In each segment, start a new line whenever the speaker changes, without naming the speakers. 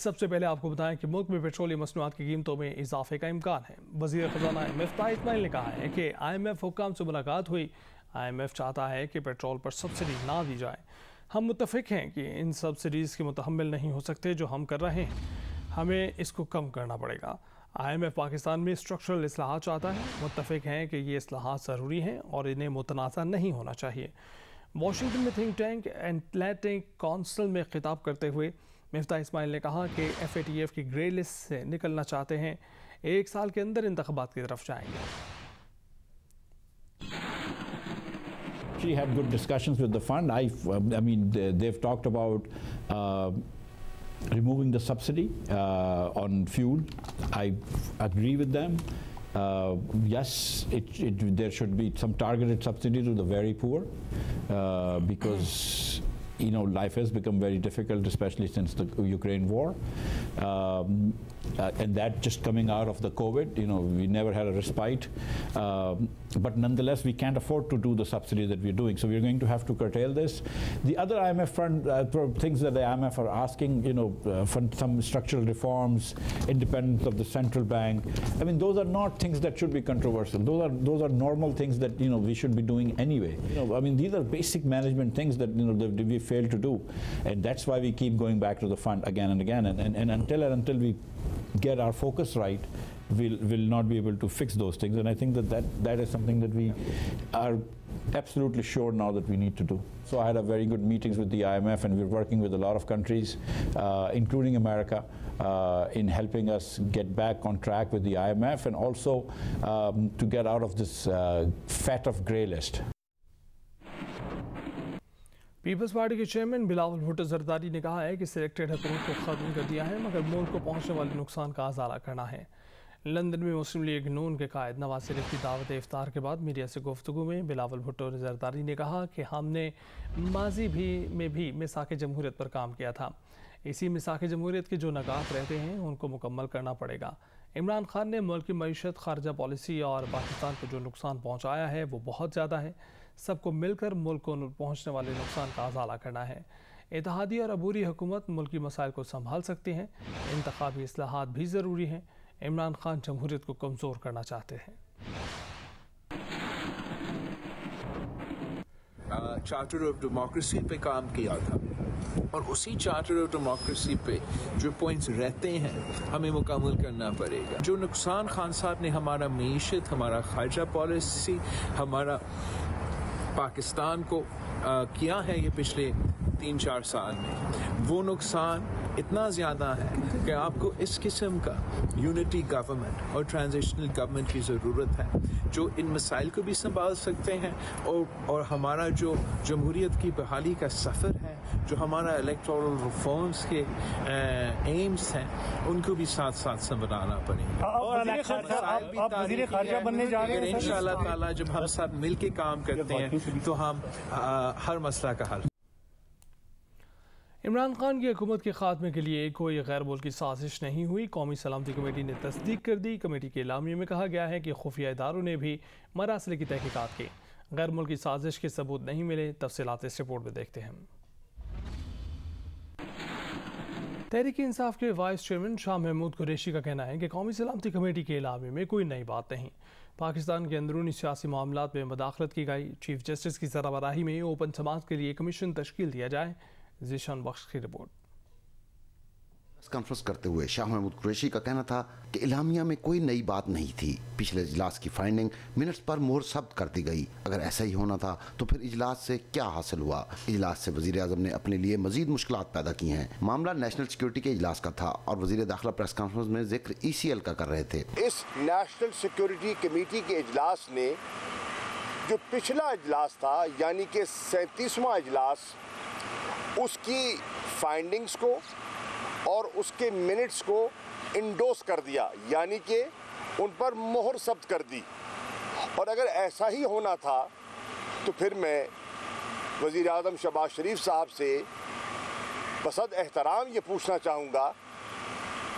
سب سے پہلے آپ کو بتائیں کہ ملک میں پیٹرولیم مصنوعات کی قیمتوں میں اضافے کا امکان ہے۔ وزیر خزانہ مفتاح اسماعیل نے کہا ہے کہ IMF حکام سے ملاقات ہوئی۔ IMF چاہتا ہے کہ پیٹرول پر سبسڈی نہ دی جائے۔ ہم متفق ہیں کہ ان سبسڈیز کے متحمل نہیں ہو سکتے جو ہم کر رہے ہیں، ہمیں اس کو کم کرنا پڑے گا۔ IMF پاکستان میں اسٹرکچرل اصلاحات چاہتا ہے۔ متفق ہیں کہ یہ اصلاحات ضروری ہیں اور انہیں متنازع نہیں ہونا چاہیے۔ واشنگٹن میں تھنک ٹینک اٹلانٹک کونسل میں خطاب کرتے ہوئے مفتاح اسماعیل نے کہا کہ FATF کی گرے لسٹ سے نکلنا چاہتے ہیں، 1 سال کے اندر انتخابات کی طرف جائیں گے۔
She had good discussions with the fund. I mean, they've talked about removing the subsidy on fuel. I agree with them. Yes, there should be some targeted subsidy to the very poor because life has become very difficult, especially since the Ukraine war. And that just coming out of the COVID, we never had a respite. But nonetheless, we can't afford to do the subsidy that we're doing. So we're going to have to curtail this. The other IMF fund things that the IMF are asking, fund some structural reforms, independence of the central bank. I mean, those are not things that should be controversial. Those are normal things that we should be doing anyway. I mean, these are basic management things that that we fail to do, and that's why we keep going back to the fund again and again. And until we get our focus right, we'll not be able to fix those things. And I think that is something that we are absolutely sure now that we need to do. So I had a very good meetings with the IMF, and we're working with a lot of countries, including America, in helping us get back on track with the IMF, and also to get out of this fat of grey list.
Peoples Party کے chairman Bilawal Bhutto Zardari نے کہا ہے کہ selected حکومت کو ختم کر دیا ہے، مگر ملک کو پہنچنے والے نقصان کا ازالہ کرنا ہے۔ لندن میں مسلم لیگ نون کے قائد نواز شریف کی دعوت افطار کے بعد میڈیا سے گفتگو میں بلاول بھٹو زرداری نے کہا کہ ہم نے ماضی میں بھی میثاق جمہوریت پر کام کیا تھا، اسی میثاق جمہوریت کے جو نکات رہتے ہیں ان کو مکمل کرنا پڑے گا۔ عمران خان نے ملک کی معیشت، خارجہ پالیسی اور پاکستان کو جو نقصان پہنچایا ہے وہ بہت زیادہ ہے، سب کو مل کر ملک کو پہنچنے والے نقصان کا ازالہ کرنا ہے۔ اتحادی اور عبوری حکومت ملکی مسائل کو سنبھال سکتی ہیں، انتخابی اصلاحات بھی ضروری ہیں۔ عمران خان جمہوریت کو کمزور کرنا چاہتے ہیں۔
چارٹر آف ڈیموکریسی پہ کام کیا تھا، اور اسی چارٹر آف ڈیموکریسی پہ جو پوائنٹس رہتے ہیں ہمیں مکمل کرنا پڑے گا۔ جو نقصان خان صاحب نے ہمارا معیشت، ہمارا خارجہ پالیسی، ہمارا پاکستان کو کیا ہے یہ پچھلے 3-4 سال میں، وہ نقصان اتنا زیادہ ہے کہ آپ کو اس قسم کا یونٹی گورنمنٹ اور ٹرانزیشنل گورنمنٹ کی ضرورت ہے جو ان مسائل کو بھی سنبھال سکتے ہیں، اور ہمارا جو جمہوریت کی بحالی کا سفر ہے، جو ہمارا الیکٹورل ریفارمز کے ایمز ہیں، ان کو بھی ساتھ ساتھ سنبھالنا پڑے گا۔
آپ وزیر خارجہ بننے جا رہے ہیں،
انشاءاللہ تعالیٰ جب ہم سب مل کے کام کرتے ہیں تو ہم ہر مسئلہ کا حل۔
عمران خان کی حکومت کے خاتمے کے لیے کوئی غیر ملکی سازش نہیں ہوئی، قومی سلامتی کمیٹی نے تصدیق کر دی۔ کمیٹی کے اعلامیے میں کہا گیا ہے کہ خفیہ اداروں نے بھی مراسل کی تحقیقات کی، غیر ملکی سازش کے ثبوت نہیں ملے۔ تفصیلات اس رپورٹ میں دیکھتے ہیں۔ تحریک انصاف کے وائس چیئرمین شاہ محمود قریشی کا کہنا ہے کہ قومی سلامتی کمیٹی کے اعلامیے میں کوئی نئی بات نہیں، پاکستان کے اندرونی سیاسی معاملات میں مداخلت کی گئی، چیف جسٹس کی سربراہی میں اوپن سماعت کے لیے کمیشن تشکیل دیا جائے۔ ذیشان بخش کی رپورٹ۔
پریس کانفرنس کرتے ہوئے شاہ محمود قریشی کا کہنا تھا کہ اعلامیہ میں کوئی نئی بات نہیں تھی، پچھلے اجلاس کی فائنڈنگ منٹس پر مہر ثبت کر دی گئی، اگر ایسا ہی ہونا تھا تو پھر اجلاس سے کیا حاصل ہوا؟ اجلاس سے وزیر اعظم نے اپنے لیے مزید مشکلات پیدا کی ہیں۔ معاملہ نیشنل سیکیورٹی کے اجلاس کا تھا اور وزیر داخلہ پریس کانفرنس میں ذکر ECL کا کر رہے تھے۔
اس نیشنل سیکیورٹی کمیٹی کے اجلاس نے جو پچھلا اجلاس تھا یعنی کہ 37واں اجلاس، اس کی فائنڈنگز کو اور اس کے منٹس کو انڈوس کر دیا، یعنی کہ ان پر مہر ثبت کر دی، اور اگر ایسا ہی ہونا تھا تو پھر میں وزیر اعظم شہباز شریف صاحب سے بصد احترام یہ پوچھنا چاہوں گا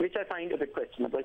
which I find a bit questionable.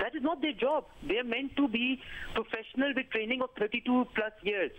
That is not their job. They are meant to be professional with training of 32+ years.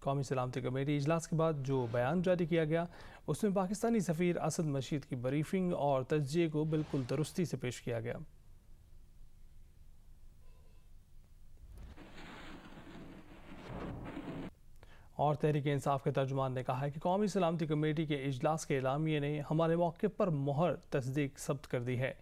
قومی سلامتی کمیٹی اجلاس کے بعد جو بیان جاری کیا گیا اس میں پاکستانی سفیر اسد مشید کی بریفنگ اور تجزیے کو بالکل درستی سے پیش کیا گیا۔ اور تحریک انصاف کے ترجمان نے کہا ہے کہ قومی سلامتی کمیٹی کے اجلاس کے اعلامیے نے ہمارے موقف پر مہر تصدیق ثبت کر دی ہے۔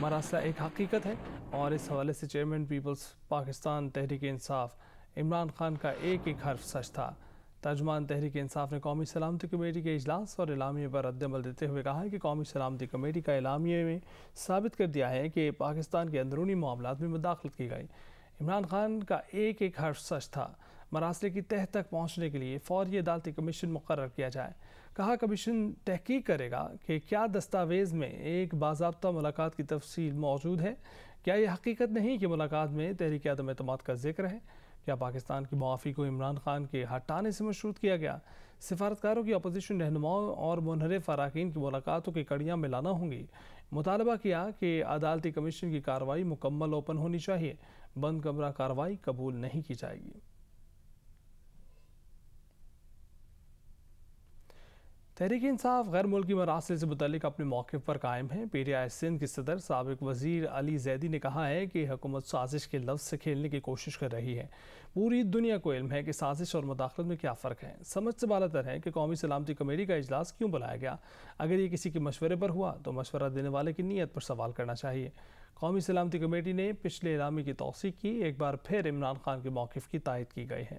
مراسلہ ایک حقیقت ہے اور اس حوالے سے چیئرمین پیپلز پاکستان تحریک انصاف عمران خان کا ایک ایک حرف سچ تھا۔ ترجمان تحریک انصاف نے قومی سلامتی کمیٹی کے اجلاس اور اعلامیے پر رد عمل دیتے ہوئے کہا ہے کہ قومی سلامتی کمیٹی کا اعلامیے میں ثابت کر دیا ہے کہ پاکستان کے اندرونی معاملات میں مداخلت کی گئی۔ عمران خان کا ایک ایک حرف سچ تھا۔ مراسلے کی تہہ تک پہنچنے کے لیے فوری عدالتی کمیشن مقرر کیا جائے۔ کہا کمیشن تحقیق کرے گا کہ کیا دستاویز میں ایک باضابطہ ملاقات کی تفصیل موجود ہے، کیا یہ حقیقت نہیں کہ ملاقات میں تحریک عدم اعتماد کا ذکر ہے، کیا پاکستان کی معافی کو عمران خان کے ہٹانے سے مشروط کیا گیا، سفارتکاروں کی اپوزیشن رہنماؤں اور منحرف اراکین کی ملاقاتوں کی کڑیاں ملانا ہوں گی۔ مطالبہ کیا کہ عدالتی کمیشن کی کارروائی مکمل اوپن ہونی چاہیے، بند کمرہ کارروائی قبول نہیں کی جائے گی۔ تحریک انصاف غیر ملکی مراسل سے متعلق اپنے موقف پر قائم ہے۔ پی ٹی آئی سندھ کے صدر سابق وزیر علی زیدی نے کہا ہے کہ حکومت سازش کے لفظ سے کھیلنے کی کوشش کر رہی ہے۔ پوری دنیا کو علم ہے کہ سازش اور مداخلت میں کیا فرق ہے۔ سمجھ سے بالاتر ہے کہ قومی سلامتی کمیٹی کا اجلاس کیوں بلایا گیا۔ اگر یہ کسی کے مشورے پر ہوا تو مشورہ دینے والے کی نیت پر سوال کرنا چاہیے۔ قومی سلامتی کمیٹی نے پچھلے اعلامیے کی توثیق کی، ایک بار پھر عمران خان کے موقف کی تائید کی گئی ہے۔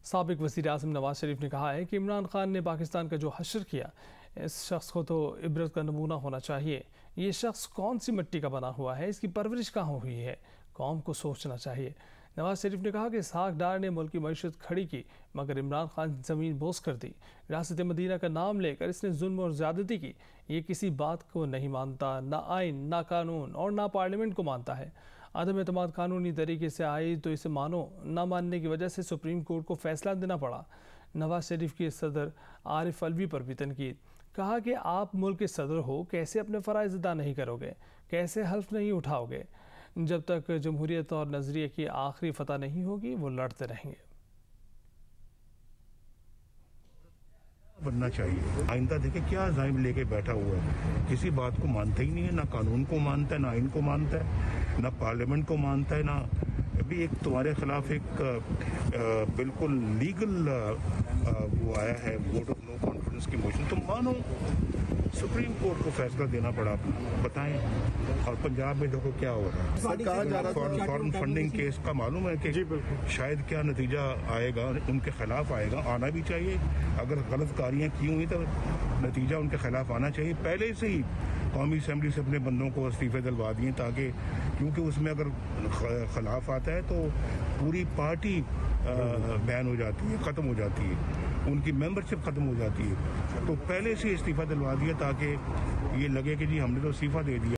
سابق وزیر اعظم نواز شریف نے کہا ہے کہ عمران خان نے پاکستان کا جو حشر کیا اس شخص کو تو عبرت کا نمونہ ہونا چاہیے۔ یہ شخص کون سی مٹی کا بنا ہوا ہے، اس کی پرورش کہاں ہوئی ہے، قوم کو سوچنا چاہیے۔ نواز شریف نے کہا کہ اسحاق ڈار نے ملکی معیشت کھڑی کی مگر عمران خان زمین بوس کر دی۔ ریاست مدینہ کا نام لے کر اس نے ظلم اور زیادتی کی۔ یہ کسی بات کو نہیں مانتا، نہ آئین، نہ قانون اور نہ پارلیمنٹ کو مانتا ہے۔ عدم اعتماد قانونی طریقے سے آئی تو اسے مانو، نہ ماننے کی وجہ سے سپریم کورٹ کو فیصلہ دینا پڑا۔ نواز شریف کے صدر عارف علوی پر بھی تنقید۔ کہا کہ آپ ملک کے صدر ہو، کیسے اپنے فرائض ادا نہیں کرو گے، کیسے حلف نہیں اٹھاؤ گے۔ جب تک جمہوریت اور نظریے کی آخری فتح نہیں ہوگی وہ لڑتے رہیں گے۔
بننا چاہیے۔ آئندہ دیکھیں کیا عزائم لے کے بیٹھا ہوا ہے، کسی بات کو مانتا ہی نہیں ہے، نہ قانون کو مانتا ہے، نہ آئین کو مانتا ہے، نہ پارلیمنٹ کو مانتا ہے، نہ ابھی ایک تمہارے خلاف ایک بالکل لیگل وہ آیا ہے ووٹ آف نو کانفیڈنس کی موشن، تم مانو۔ سپریم کورٹ کو فیصلہ دینا پڑا اپنا، بتائیں۔ اور پنجاب میں دیکھو کیا ہو رہا ہے، فارن فنڈنگ کیس کا معلوم ہے کہ شاید کیا نتیجہ آئے گا، ان کے خلاف آئے گا، آنا بھی چاہیے۔ اگر غلط کاریاں کی ہوئی تو نتیجہ ان کے خلاف آنا چاہیے۔ پہلے سے ہی قومی اسمبلی سے اپنے بندوں کو استعفے دلوا دیے تاکہ، کیونکہ اس میں اگر خلاف آتا ہے تو پوری پارٹی بین ہو جاتی ہے، ختم ہو جاتی ہے، ان کی ممبرشپ ختم ہو جاتی ہے۔ تو پہلے سے استعفیٰ دلوا دیا تاکہ یہ لگے کہ جی ہم نے تو استعفیٰ دے دیا۔